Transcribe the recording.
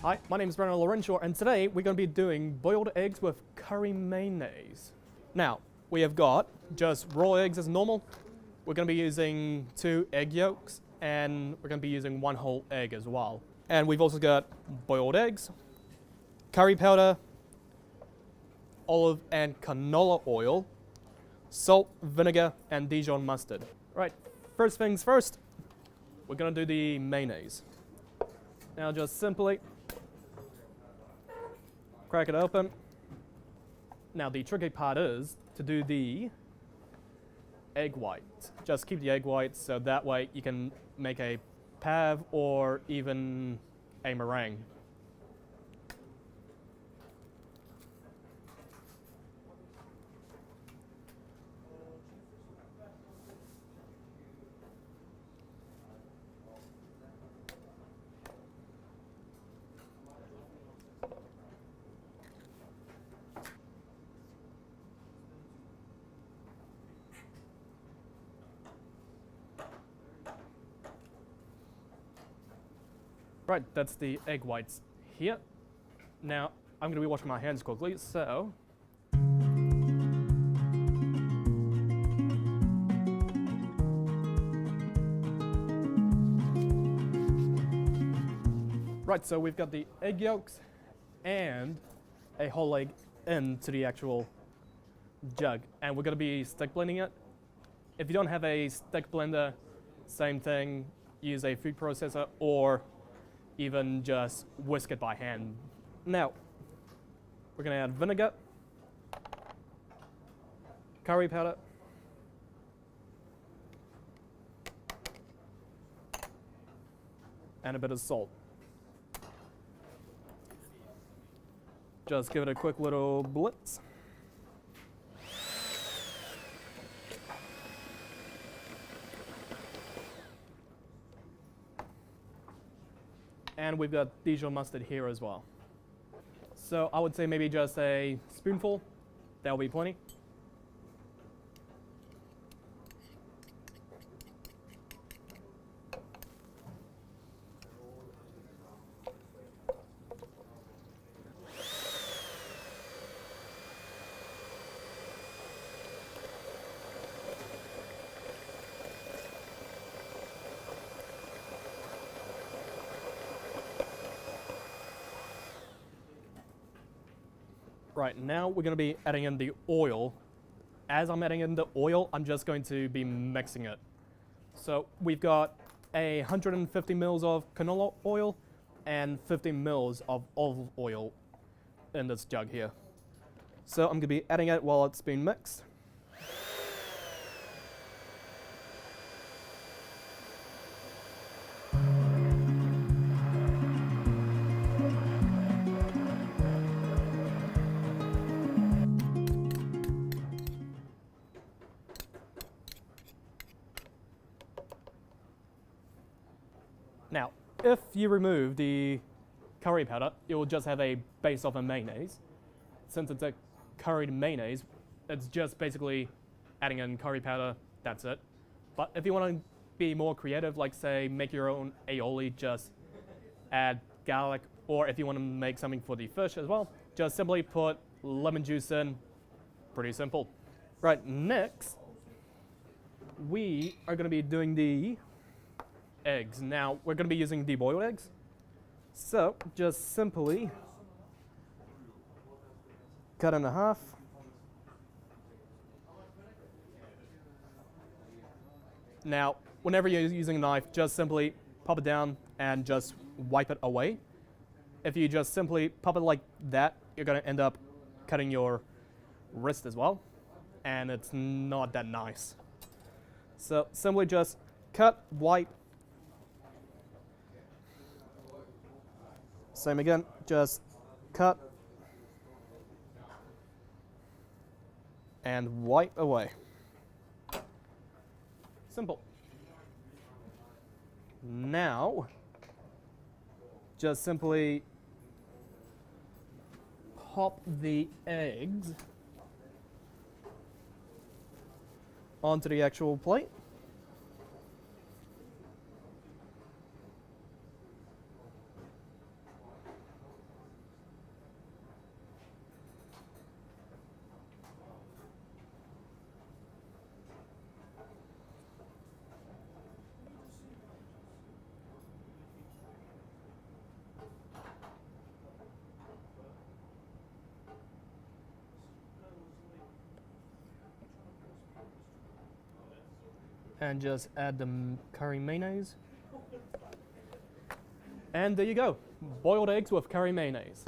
Hi, my name is Brennan Laurentior, and today we're going to be doing boiled eggs with curry mayonnaise. Now, we have got just raw eggs as normal. We're going to be using 2 egg yolks, and we're going to be using 1 whole egg as well. And we've also got boiled eggs, curry powder, olive and canola oil, salt, vinegar, and Dijon mustard. Right, first things first, we're going to do the mayonnaise. Now just simply crack it open. Now the tricky part is to do the egg white. Just keep the egg white so that way you can make a pave or even a meringue. Right, that's the egg whites here. Now, I'm going to be washing my hands quickly, so... Right, so we've got the egg yolks and a whole egg into the actual jug. And we're going to be stick blending it. If you don't have a stick blender, same thing, use a food processor or even just whisk it by hand. Now, we're going to add vinegar, curry powder, and a bit of salt. Just give it a quick little blitz. And we've got Dijon mustard here as well. So I would say maybe just a spoonful, that'll be plenty. Right, now we're going to be adding in the oil. As I'm adding in the oil, I'm just going to be mixing it. So we've got 150 mils of canola oil and 50 mils of olive oil in this jug here. So I'm going to be adding it while it's being mixed. Now, if you remove the curry powder, it will just have a base of a mayonnaise. Since it's a curried mayonnaise, it's just basically adding in curry powder, that's it. But if you want to be more creative, like say make your own aioli, just add garlic, or if you want to make something for the fish as well, just simply put lemon juice in. Pretty simple. Right, next, we are going to be doing the eggs. Now, we're going to be using deboiled eggs. So, just simply cut in half. Now, whenever you're using a knife, just simply pop it down and just wipe it away. If you just simply pop it like that, you're going to end up cutting your wrist as well, and it's not that nice. So, simply just cut, wipe. Same again, just cut and wipe away. Simple. Now, just simply pop the eggs onto the actual plate. and just add the curry mayonnaise. And there you go, boiled eggs with curry mayonnaise.